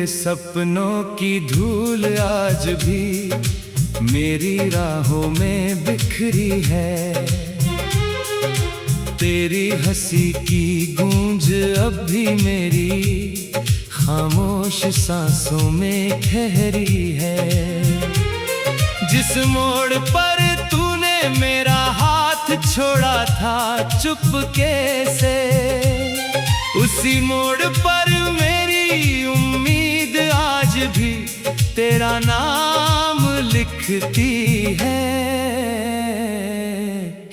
सपनों की धूल आज भी मेरी राहों में बिखरी है। तेरी हंसी की गूंज अब भी मेरी खामोश सांसों में ठहरी है। जिस मोड़ पर तूने मेरा हाथ छोड़ा था चुपके से, उसी मोड़ पर मेरी उम्मीद आज भी तेरा नाम लिखती है।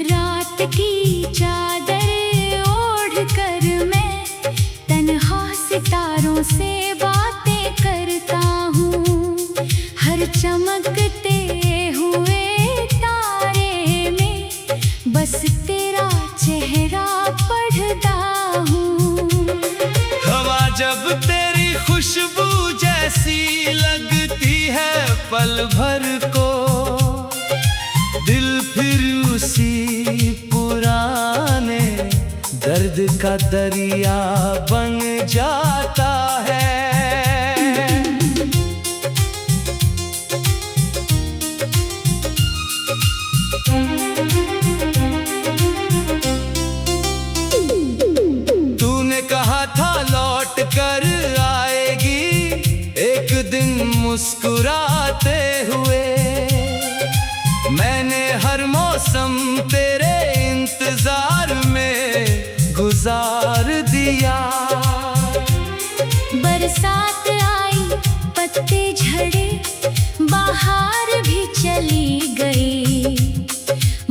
रात की चादर ओढ़ कर मैं तन्हा सितारों से बातें करता हूँ। हर चमकते हुए तारे में बस तेरा चेहरा पढ़ता हूँ। हवा जब तेरी खुशबू जैसी लगती है पल भर को, दिल फिर उसी पुराने दर्द का दरिया बन जाता है। तूने कहा था लौट कर आएगी एक दिन मुस्कुराते हुए। मैंने हर मौसम तेरे इंतजार में गुजार दिया। बरसात आई, पत्ते झड़े, बाहर भी चली गई,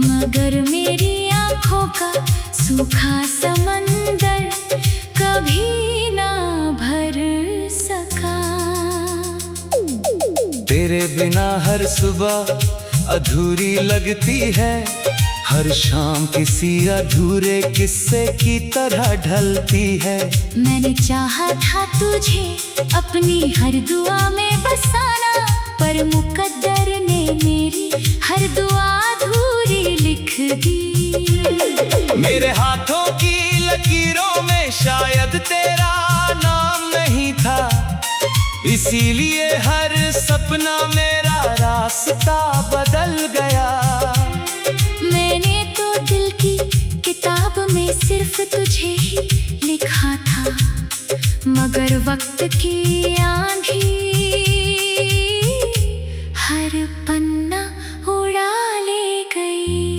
मगर मेरी आंखों का सूखा समंदर कभी ना भर सका। तेरे बिना हर सुबह अधूरी लगती है, हर शाम किसी अधूरे किस्से की तरह ढलती है। मैंने चाहा था तुझे अपनी हर दुआ में बसाना, पर मुकद्दर ने मेरी हर दुआ अधूरी लिख दी। मेरे हाथों की लकीरों में शायद तेरा नाम नहीं था, इसीलिए हर सपना मेरा रास्ता बदल गया। मैंने तो दिल की किताब में सिर्फ तुझे ही लिखा था, मगर वक्त की आंधी हर पन्ना उड़ा ले गई।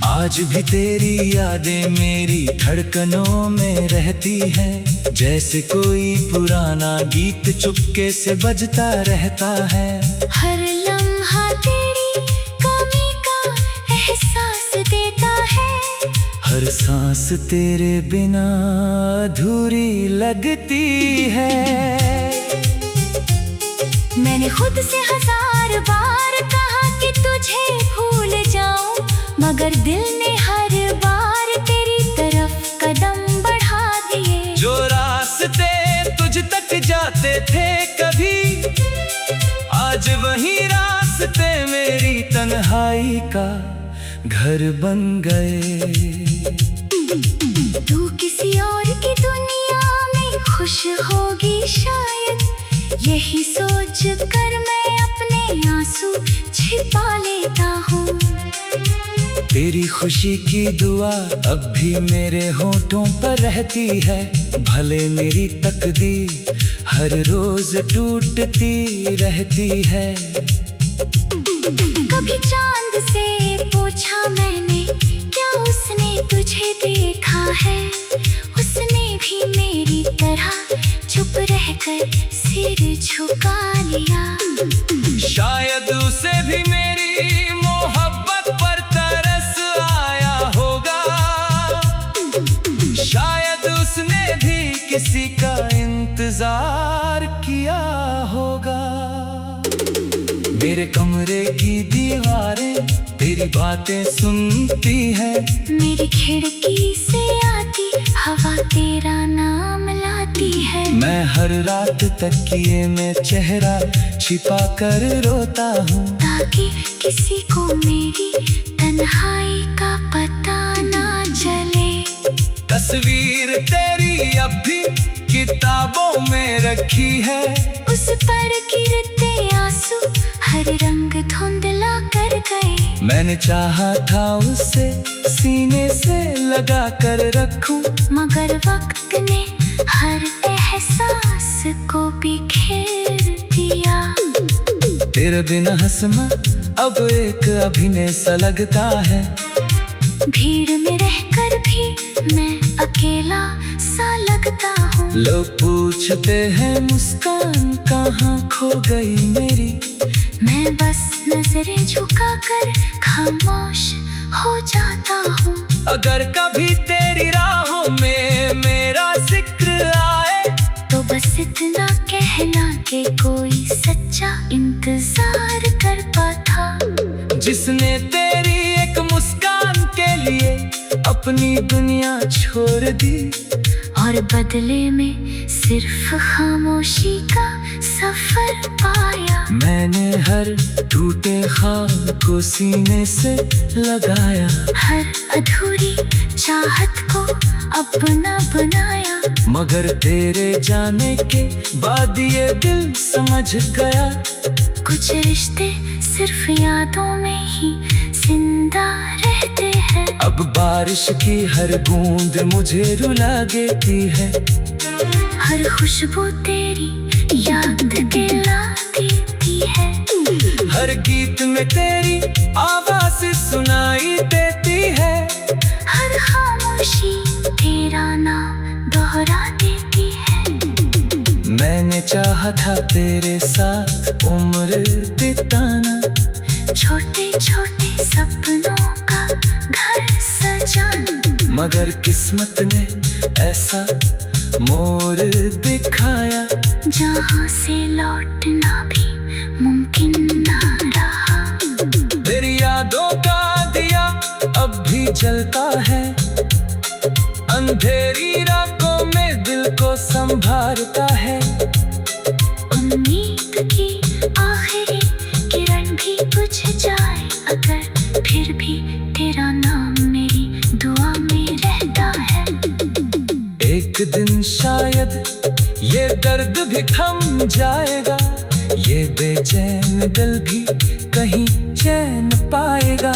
आज भी तेरी यादें मेरी धड़कनों में रहती हैं, जैसे कोई पुराना गीत चुपके से बजता रहता है। हर लम्हा तेरी कमी का एहसास देता है, हर सांस तेरे बिना अधूरी लगती है। मैंने खुद से 1000 बार कहा कि तुझे भूल जाऊं, मगर दिल ने हर बार तेरी तरफ कदम बढ़ा दिए। जो रास्ते तुझ तक जाते थे कभी, आज वही रास्ते मेरी तन्हाई का घर बन गए। तू किसी और की दुनिया में खुश होगी शायद, यही सोच कर मैं अपने आंसू छिपा लेता हूँ। तेरी खुशी की दुआ अब भी मेरे होठों पर रहती है, भले मेरी तकदीर हर रोज टूटती रहती है। कभी चांद से पूछा मैंने, क्या उसने तुझे देखा है? उसने भी मेरी तरह चुप रहकर सिर झुका लिया। शायद उसे भी मेरी मोहब्बत पर तरस आया होगा, शायद उसने भी किसी का इंतजार किया होगा। मेरे कमरे की दीवारें तेरी बातें सुनती है, मेरी खिड़की से आती हवा तेरा नाम लाती है। मैं हर रात तकिए में चेहरा छिपा कर रोता हूँ, ताकि किसी को मेरी तन्हाई का पता ना चले। तस्वीर तेरी अब भी किताबों में रखी है। उस पर गिरते आंसू हर रंग धुंधला कर गए। मैंने चाहा था उसे सीने से लगा कर रखूं, मगर वक्त ने हर एहसास को बिखेर दिया। तेरे बिना हंसना अब एक अभिनय सा लगता है। भीड़ में रहकर भी मैं अकेला सा लगता हूँ। लोग पूछते हैं मुस्कान कहाँ खो गई मेरी। मैं बस नजरें झुकाकर खामोश हो जाता हूँ। अगर कभी तेरी राहों में मेरा जिक्र आए, तो बस इतना कहना कि कोई सच्चा इंतजार करता था, जिसने तेरी एक मुस्कान के लिए अपनी दुनिया छोड़ दी, और बदले में सिर्फ खामोशी का सफर पाया। मैंने हर टूटे ख्वाब को सीने से लगाया, हर अधूरी चाहत को अपना बनाया। मगर तेरे जाने के बाद ये दिल समझ गया, कुछ रिश्ते सिर्फ यादों में ही जिंदा रहते हैं। अब बारिश की हर बूंद मुझे रुला देती है। हर खुशबू तेरी याद दिला देती है। हर गीत में तेरी आवाज सुनाई देती है। हर खामोशी तेरा नाम दोहरा देती है। मैंने चाहा था तेरे साथ उम्र बिताना, छोटे छोटे सपनों का घर सजाना, मगर किस्मत ने ऐसा मोड़ दिखाया, जहाँ से लौटना भी मुमकिन ना रहा। तेरी यादों का दिया अब भी जलता है, अंधेरी रातों में दिल को संभालता है। उम्मीद की आखिरी किरण भी बुझ जाए, अगर फिर भी तेरा नाम मेरी दुआ में रहता है। एक दिन शायद ये दर्द भी थम जाएगा, ये बेचैन दिल भी कहीं चैन पाएगा,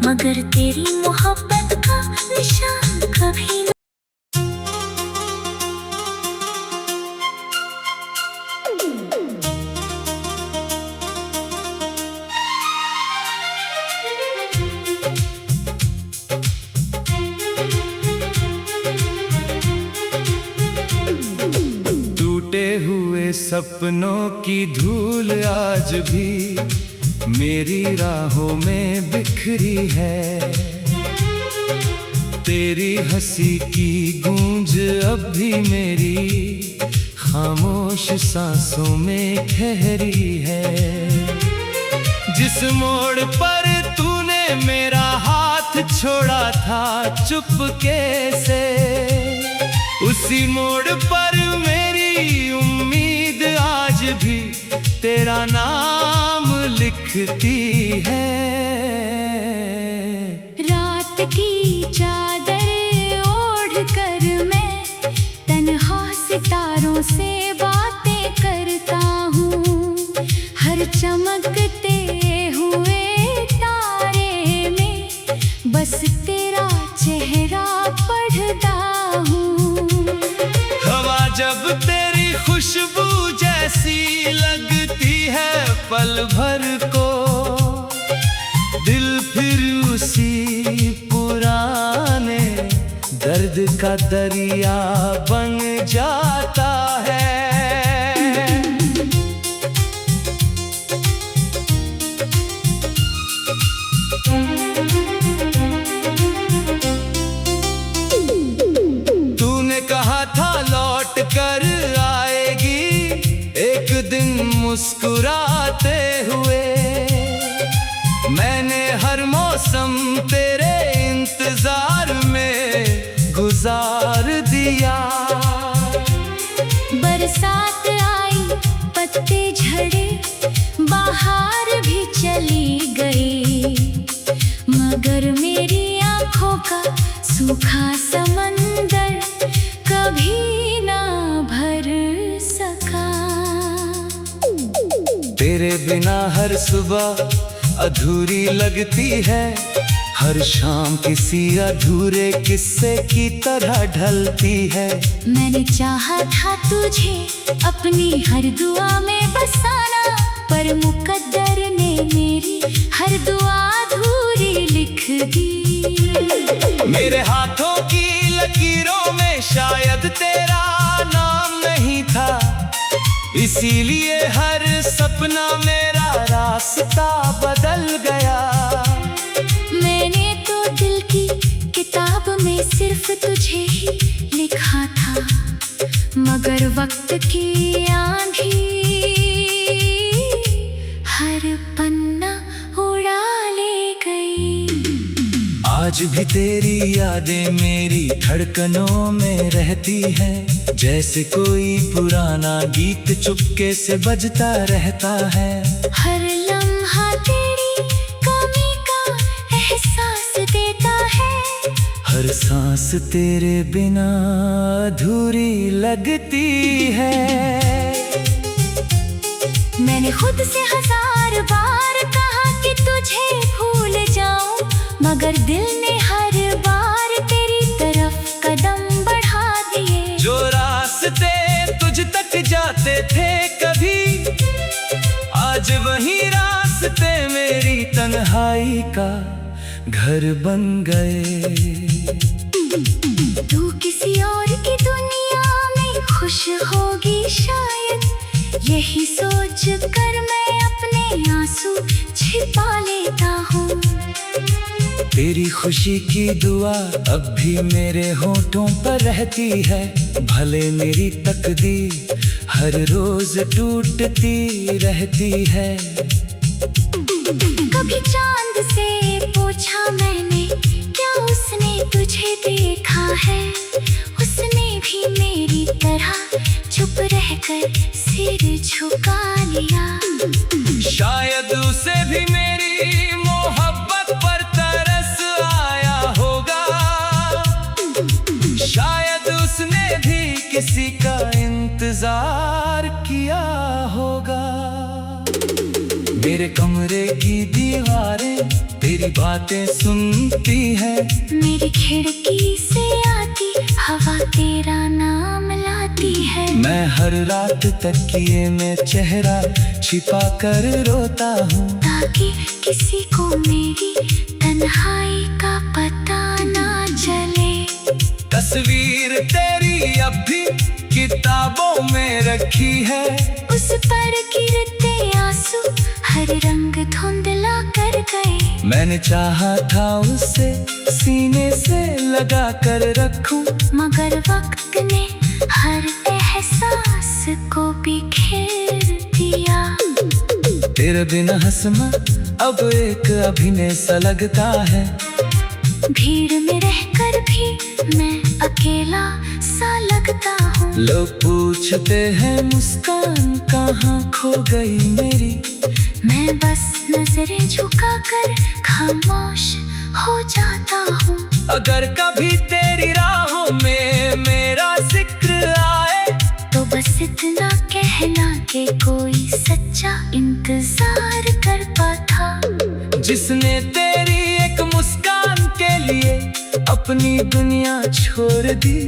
मगर तेरी मोहब्बत का निशान कभी न टूटे हुए सपनों की धूल आज भी मेरी राहों में बिखरी है। तेरी हंसी की गूंज अब भी मेरी खामोश सांसों में ठहरी है। जिस मोड़ पर तूने मेरा हाथ छोड़ा था चुपके से, उसी मोड़ पर मेरी उम्मीद आज भी तेरा नाम लिखती है। रात की चादर ओढ़ कर मैं तन्हा सितारों से बातें करता हूँ। हर चमकते हुए तारे में बस तेरा चेहरा पढ़ता हूँ। हवा जब तेरी खुशबू जैसी लगती है पल भर को, दिल फिर उसी पुराने दर्द का दरिया बन जाता है। तूने कहा था लौट कर आएगी एक दिन मुस्कुराते हुए, मैंने हर मौसम तेरे इंतजार में गुजार दिया। बरसात आई, पत्ते झड़े, बाहर भी चली गई, मगर मेरी आँखों का सूखा समंदर कभी ना भर तेरे बिना हर सुबह अधूरी लगती है, हर शाम किसी अधूरे किस्से की तरह ढलती है। मैंने चाहा था तुझे अपनी हर दुआ में बसाना, पर मुकद्दर ने मेरी हर दुआ अधूरी लिख दी। मेरे हाथों की लकीरों में शायद तेरा नाम नहीं था, इसीलिए हर सपना मेरा रास्ता बदल गया। मैंने तो दिल की किताब में सिर्फ तुझे ही लिखा था, मगर वक्त की आंधी हर पन्ना उड़ा ले गई। आज भी तेरी यादें मेरी धड़कनों में रहती है, जैसे कोई पुराना गीत चुपके से बजता रहता है। हर लम्हा तेरी कमी का एहसास देता है, हर सांस तेरे बिना अधूरी लगती है। मैंने खुद से 1000 बार कहा कि तुझे भूल जाऊं, मगर दिल ने हर बार तेरी तरफ कदम बढ़ा दिए। जो रास्ते तुझ तक जाते थे कभी, आज वही रास्ते मेरी तन्हाई का घर बन गए। तू किसी और की दुनिया में खुश होगी शायद, यही सोच कर मैं अपने आंसू छिपा लेता हूँ। तेरी खुशी की दुआ अब भी मेरे होठों पर रहती है, भले मेरी तकदीर हर रोज टूटती रहती है। कभी चांद से पूछा मैंने, क्या उसने तुझे देखा है? उसने भी मेरी तरह चुप रहकर सिर झुका लिया। शायद उसे भी मेरी मोहब्बत पर तरस आया होगा, शायद उसने भी किसी का इंतजार किया होगा। मेरे कमरे की दीवारें तेरी बातें सुनती है, मेरी खिड़की से आती हवा तेरा नाम लाती है। मैं हर रात तकिए में चेहरा छिपा कर रोता हूँ, ताकि किसी को मेरी तन्हाई का पता ना चले। तस्वीर तेरी अब भी किताबों में रखी है, उस पर गिरते आंसू हर रंग धुंधला कर गए। मैंने चाहा था उसे सीने से लगा कर रखूं, मगर वक्त ने हर एहसास को बिखेर दिया। तेरे बिना हंसना अब एक अभिनय सा लगता है, भीड़ में रहकर भी मैं अकेला सा लगता हूँ। लोग पूछते हैं मुस्कान कहाँ खो गई मेरी, मैं बस नजरें झुका कर खामोश हो जाता हूँ। अगर कभी तेरी राहों में मेरा जिक्र आए, तो बस इतना कहना कि कोई सच्चा इंतजार करता था, जिसने तेरी एक मुस्कान के लिए अपनी दुनिया छोड़ दी,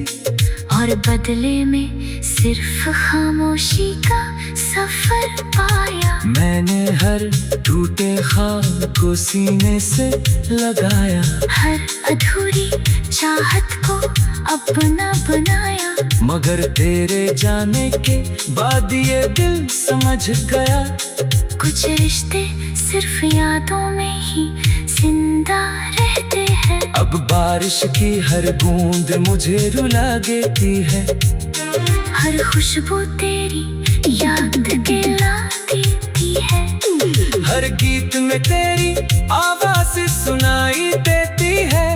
और बदले में सिर्फ खामोशी का सफर पाया। मैंने हर टूटे ख्वाब को सीने से लगाया, हर अधूरी चाहत को अपना बनाया। मगर तेरे जाने के बाद ये दिल समझ गया, कुछ रिश्ते सिर्फ यादों में ही जिंदा रहते हैं। अब बारिश की हर बूंद मुझे रुला देती है, हर खुशबू तेरी याद दिला देती है। हर गीत में तेरी आवाज सुनाई देती है,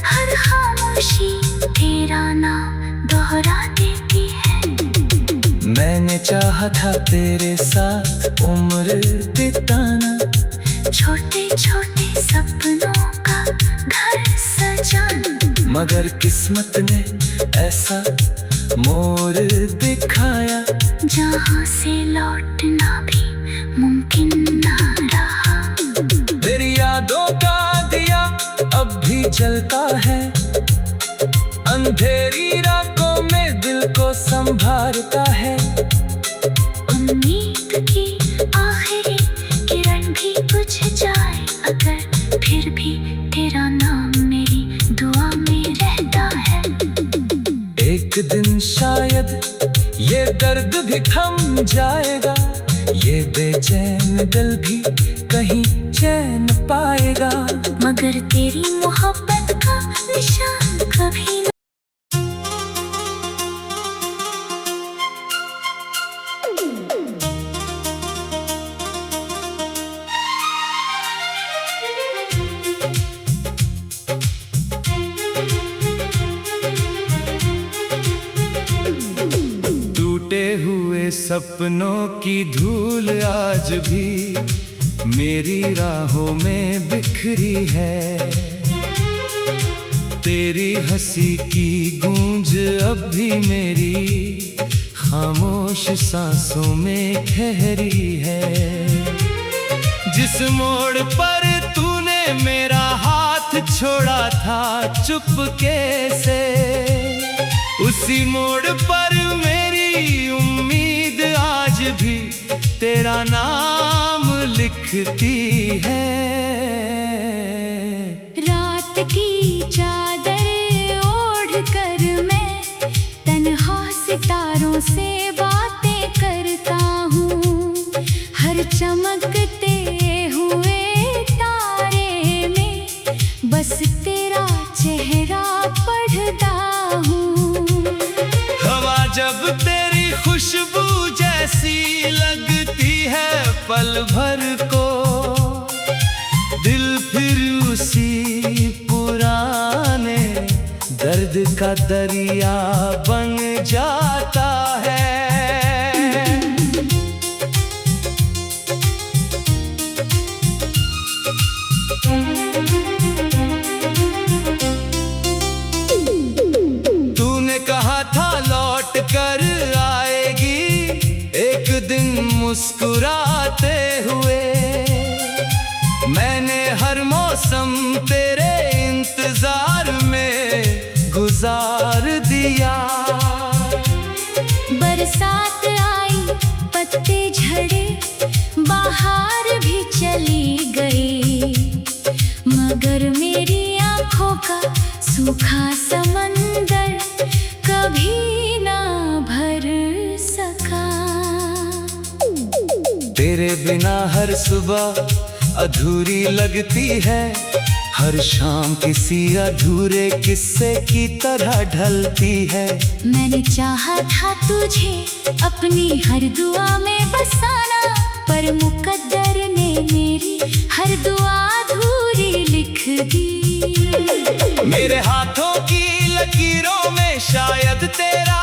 हर खामोशी तेरा नाम दोहरा देती है। मैंने चाहा था तेरे साथ उम्र बिताना, छोटे छोटे सपनों का घर सजाना, मगर किस्मत ने ऐसा मोड़ दिखाया, जहाँ से लौटना भी मुमकिन ना रहा। तेरी यादों का दिया अब भी जलता है, अंधेरी रातों में दिल को संभालता है। उम्मीद की आखिरी किरण भी बुझ जाए अगर, फिर भी तेरा नाम मेरी दुआ में रहता है। एक दिन शायद ये दर्द भी थम जाएगा, ये बेचैन दिल भी कहीं चैन पाएगा। मगर तेरी मोहब्बत का निशान कभी न टूटे हुए सपनों की धूल आज भी मेरी राहों में बिखरी है। तेरी हंसी की गूंज अब भी मेरी खामोश सांसों में ठहरी है। जिस मोड़ पर तूने मेरा हाथ छोड़ा था चुपके से, उसी मोड़ पर मेरी उम्मीद आज भी तेरा नाम लिखती है। रात की चादर ओढ़ कर मैं तन्हा सितारों से बातें करता हूँ। हर चमकते हुए तारे में बस तेरा चेहरा पढ़ता हूँ। हवा जब तेरी खुशबू जैसी लगती है पल भर को, दिल फिर उसी पुराने दर्द का दरिया बन जाता है। तूने कहा था लौट कर आएगी एक दिन मुस्कुराते हुए, मैंने हर मौसम तेरे इंतजार में गुजार दिया। बरसात आई, पत्ते झड़े, बाहर भी चली गई, मगर मेरी आंखों का सूखा समंदर कभी ना भर सका। तेरे बिना हर सुबह अधूरी लगती है, हर शाम किसी अधूरे किस्से की तरह ढलती है। मैंने चाहा था तुझे अपनी हर दुआ में बसाना, पर मुकद्दर ने मेरी हर दुआ अधूरी लिख दी। मेरे हाथों की लकीरों में शायद तेरा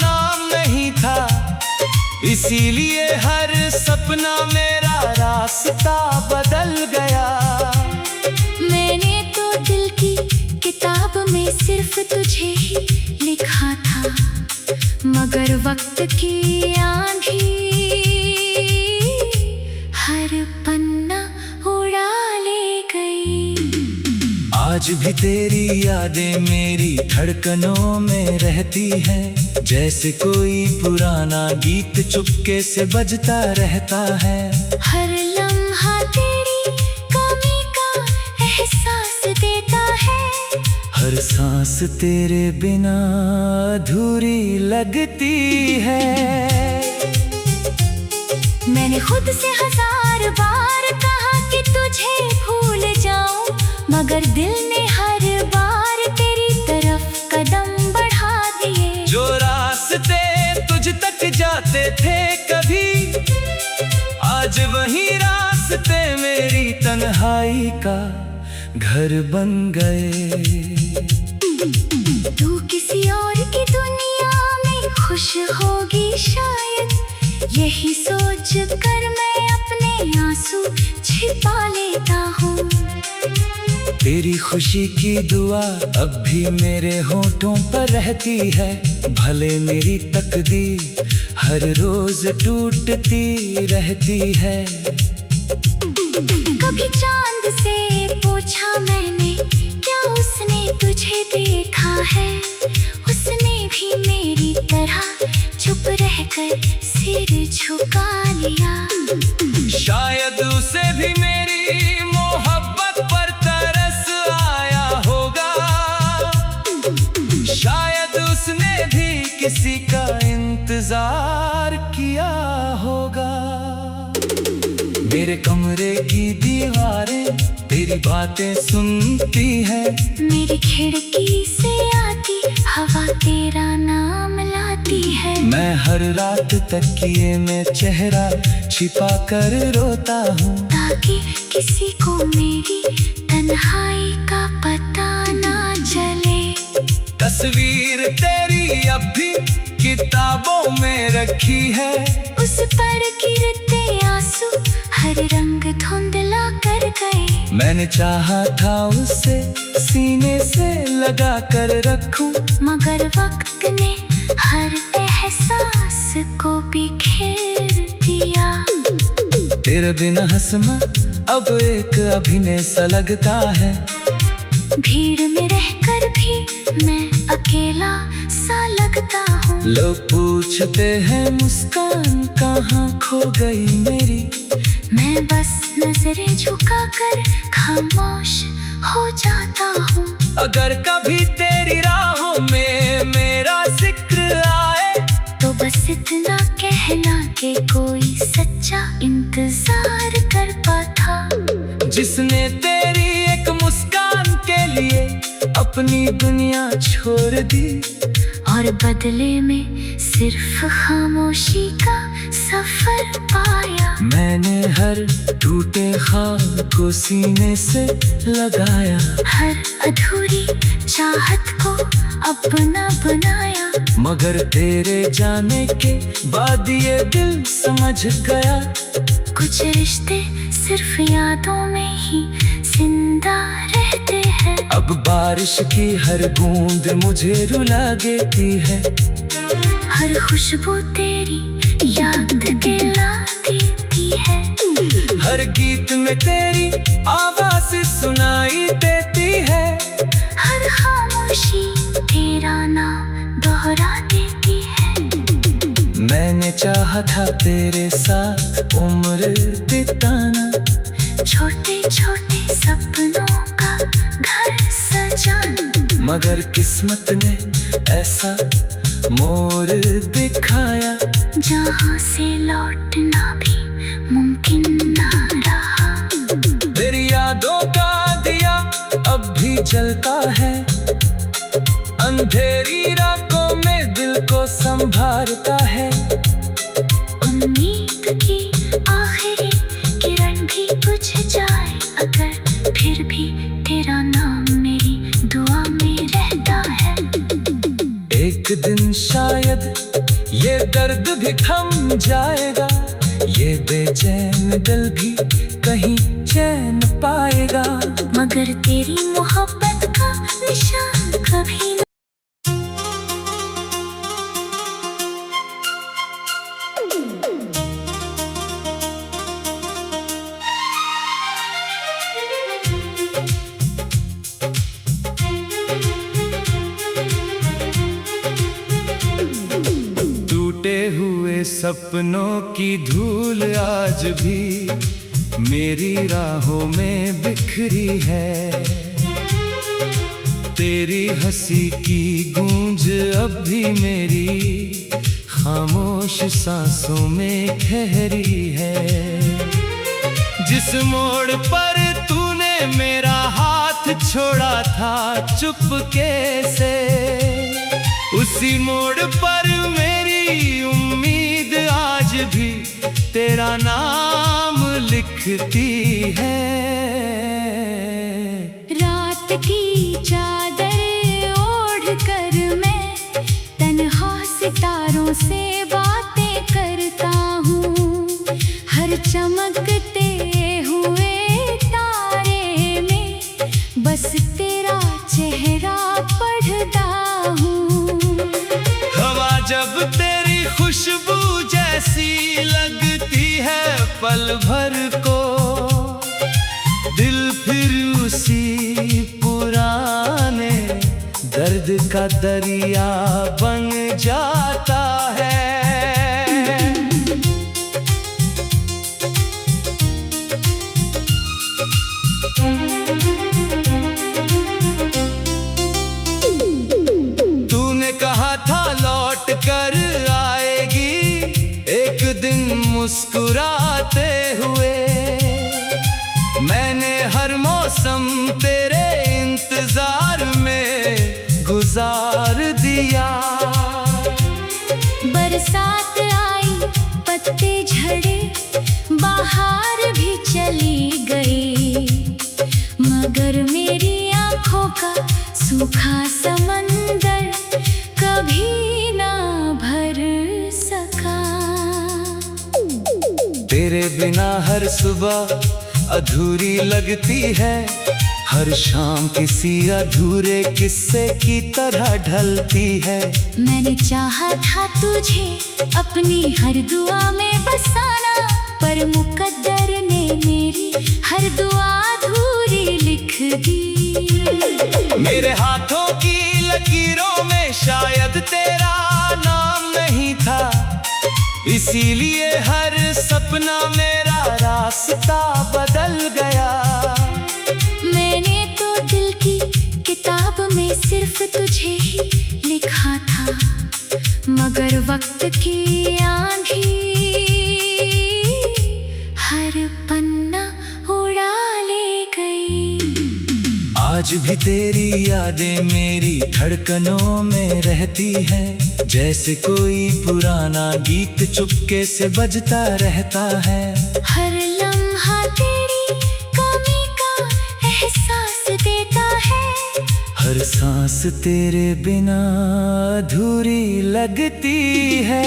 नाम नहीं था, इसीलिए हर सपना मेरा रास्ता बदल गया। मैंने तो दिल की किताब में सिर्फ तुझे ही लिखा था, मगर वक्त की आंधी हर पन्ना उड़ा ले गई। आज भी तेरी यादें मेरी धड़कनों में रहती हैं, जैसे कोई पुराना गीत चुपके से बजता रहता है। हर लम्हा तेरी कमी का एहसास देता है, हर सांस तेरे बिना अधूरी लगती है। मैंने खुद से 1000 बार कहा कि तुझे भूल जाऊं, मगर दिल ने हर बार तेरी तरफ कदम बढ़ा दिए। जो रास्ते तुझ तक जाते थे कभी, आज वही रास्ते मेरी तन्हाई का घर बन गए। तू किसी और की दुनिया में खुश होगी शायद, यही सोच कर मैं अपने आंसू छिपा लेता हूँ। तेरी खुशी की दुआ अब भी मेरे होठों पर रहती है। भले मेरी तकदीर हर रोज टूटती रहती है। कभी चांद से पूछा मैंने, क्या उसने तुझे देखा है? उसने भी मेरी तरह चुप रहकर सिर झुका लिया। शायद उसे भी मेरी मोहब्बत पर तरस आया होगा। शायद उसने भी किसी का इंतजार किया होगा। मेरे कमरे की दीवारें तेरी बातें सुनती है। मेरी खिड़की से आती हवा तेरा नाम लाती है। मैं हर रात तकिए में चेहरा छिपा कर रोता हूँ, ताकि किसी को मेरी तन्हाई का पता ना चले। तस्वीर तेरी अब भी किताबों में रखी है। उस पर गिरते आंसू हर रंग धुंधला कर गए। मैंने चाहा था उसे सीने से लगा कर रखूं, मगर वक्त ने हर एहसास को बिखेर दिया। तेरे बिना हंसना अब एक अभिनय सा लगता है। भीड़ में रहकर भी मैं अकेला सा लगता हूँ। लोग पूछते हैं मुस्कान कहाँ खो गई मेरी। मैं बस नजरें झुकाकर खामोश हो जाता हूँ। अगर कभी तेरी राहों में मेरा जिक्र आए, तो बस इतना कहना कि कोई सच्चा इंतजार करता था। जिसने तेरी एक मुस्कान के लिए अपनी दुनिया छोड़ दी, और बदले में सिर्फ खामोशी का सफर पाया। मैंने हर टूटे ख्वाब को सीने से लगाया। हर अधूरी चाहत को अपना बनाया। मगर तेरे जाने के बाद ये दिल समझ गया, कुछ रिश्ते सिर्फ यादों में ही जिंदा रहते हैं। अब बारिश की हर बूंद मुझे रुला देती है। हर खुशबू तेरी याद दिला देती है। हर गीत में तेरी आवाज सुनाई देती है। हर खामोशी तेरा नाम दोहरा देती है। मैंने चाहा था तेरे साथ उम्र बिताना, छोटे छोटे सपनों का घर सजाना। मगर किस्मत ने ऐसा मोड़ दिखाया, जहाँ से लौटना भी मुमकिन ना रहा। तेरी यादों का दिया अब भी जलता है। अंधेरी रातों में दिल को संभालता है। उम्मीद की आखिरी किरण भी बुझ जाए, अगर फिर भी तेरा नाम मेरी दुआ में रहता है। एक दिन शायद ये दर्द भी थम जाएगा। ये बेचैन दिल भी कहीं चैन पाएगा। मगर तेरी मोहब्बत का निशान कभी न हुए सपनों की धूल आज भी मेरी राहों में बिखरी है। तेरी हंसी की गूंज अब भी मेरी खामोश सांसों में ठहरी है। जिस मोड़ पर तूने मेरा हाथ छोड़ा था चुपके से, उसी मोड़ पर मेरी उम्मीद आज भी तेरा नाम लिखती है। रात की चादर ओढ़ कर मैं तन्हा सितारों से बातें करता हूँ। हर चमकते हुए तारे में बस जब तेरी खुशबू जैसी लगती है पल भर को, दिल फिर उसी पुराने दर्द का दरिया बन जाता है। तूने कहा था लौट कर आएगी एक दिन मुस्कुराते हुए, मैंने हर मौसम तेरे इंतजार में गुजार दिया। बरसात आई, पत्ते झड़े, बाहर भी चली गई, मगर मेरी आँखों का सूखा समंदर कभी ना भर सका। तेरे बिना हर सुबह अधूरी लगती है, हर शाम किसी अधूरे किस्से की तरह ढलती है। मैंने चाहा था तुझे अपनी हर दुआ में बसाना, पर मुकद्दर ने मेरी हर दुआ अधूरी लिख दी। मेरे हाथों की लकीरों में शायद तेरा नाम नहीं था, इसीलिए हर सपना मेरा रास्ता बदल गया। मैंने तो दिल की किताब में सिर्फ तुझे ही लिखा था, मगर वक्त की आंधी हर पन्ना उड़ा ले गई। आज भी तेरी यादें मेरी धड़कनों में रहती हैं, जैसे कोई पुराना गीत चुपके से बजता रहता है। हर लम्हा तेरी कमी का एहसास देता है, हर सांस तेरे बिना अधूरी लगती है।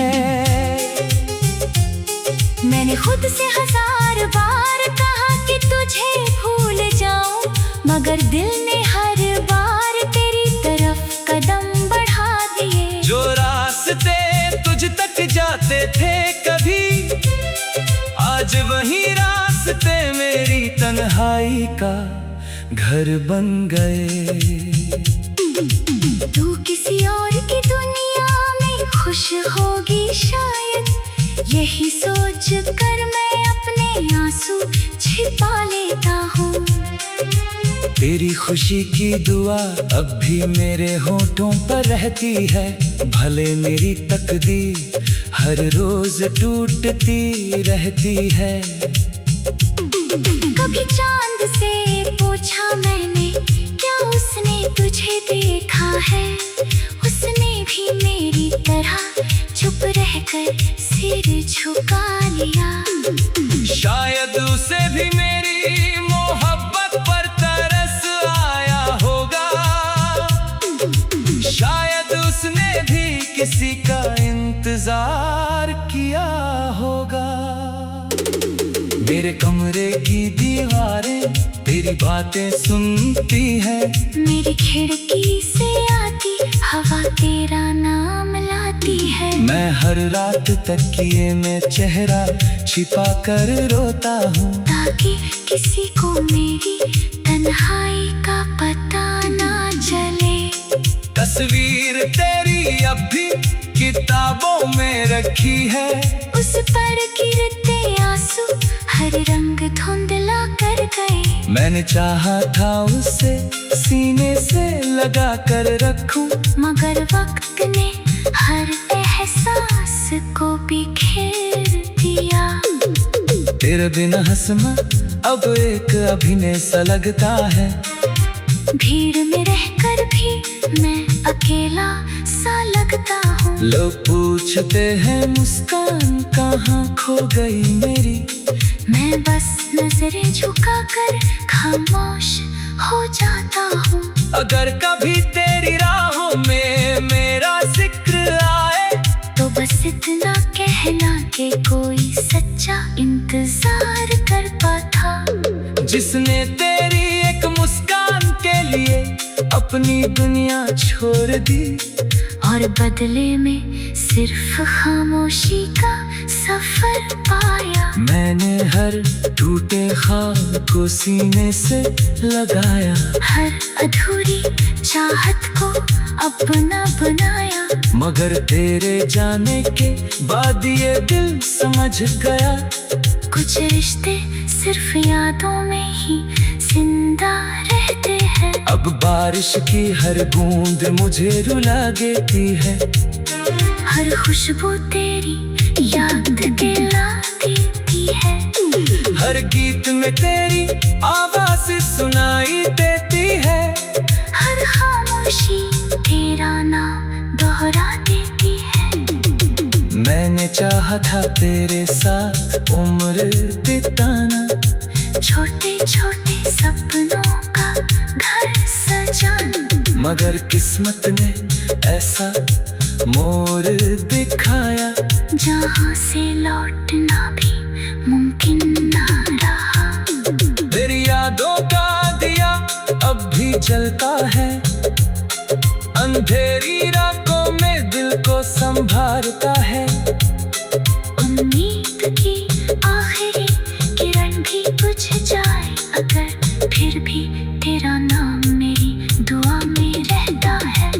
मैंने खुद से 1000 बार कहा कि तुझे भूल जाऊं, मगर दिल ने हर बार तेरी तरफ कदम बढ़ा दिए। जो रास्ते तुझ तक जाते थे कभी, आज वही रास्ते मेरी तन्हाई का घर बन गए। तू किसी और की दुनिया में खुश होगी शायद, यही सोच कर मैं अपने आंसू छिपा लेता हूँ। तेरी खुशी की दुआ अब भी मेरे होठों पर रहती है, भले मेरी तकदीर हर रोज टूटती रहती है। कभी चांद से पूछा मैंने, क्या उसने तुझे देखा है? उसने भी मेरी तरह चुप रहकर सिर झुका लिया। शायद उसे भी मेरी मोहब्बत पर तरस आया होगा, शायद उसने भी किसी का इंतजार किया होगा। मेरे कमरे की दीवारें तेरी बातें सुनती है, मेरी खिड़की से आती हवा तेरा नाम लाती है। मैं हर रात तकिए में चेहरा छिपा कर रोता हूँ, ताकि किसी को मेरी तन्हाई का पता ना चले। तस्वीर तेरी अब भी किताबों में रखी है, उस पर गिरते आंसू हर रंग धुंधला कर गए। मैंने चाहा था उसे सीने से लगा कर रखूं, मगर वक्त ने हर एहसास को बिखेर दिया। तेरे बिना हंसना अब एक अभिनय सा लगता है, भीड़ में रहकर भी मैं अकेला सा लगता हूँ। लोग पूछते हैं मुस्कान कहाँ खो गई मेरी, मैं बस नजरें झुकाकर खामोश हो जाता हूँ। अगर कभी तेरी राहों में मेरा जिक्र आए, तो बस इतना कहना कि कोई सच्चा इंतजार करता था, जिसने तेरी एक मुस्कान के लिए अपनी दुनिया छोड़ दी। और बदले में सिर्फ खामोशी का सफर पाया। मैंने हर टूटे ख्वाब को सीने से लगाया, हर अधूरी चाहत को अपना बनाया। मगर तेरे जाने के बाद ये दिल समझ गया, कुछ रिश्ते सिर्फ यादों में ही जिंदा रहते हैं। अब बारिश की हर बूंद मुझे रुला देती है, हर खुशबू तेरी याद दिला देती है। हर गीत में तेरी आवाज सुनाई देती है, हर खामोशी तेरा नाम दोहरा देती है। मैंने चाहा था तेरे साथ उम्र बिताना, छोटे छोटे सपनों का घर सजाना। मगर किस्मत ने ऐसा मोड़ दिखाया, जहाँ से लौटना भी मुमकिन ना रहा। तेरी यादों का दिया अब भी जलता है, अंधेरी रातों में दिल को संभालता है। उम्मीद की आखिरी किरण भी बुझ जाए अगर, फिर भी तेरा नाम मेरी दुआ में रहता है।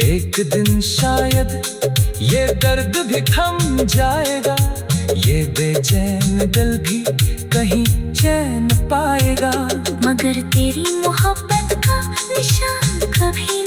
एक दिन शायद ये दर्द भी थम जाएगा, ये बेचैन दिल भी कहीं चैन पाएगा। मगर तेरी मोहब्बत का निशान कभी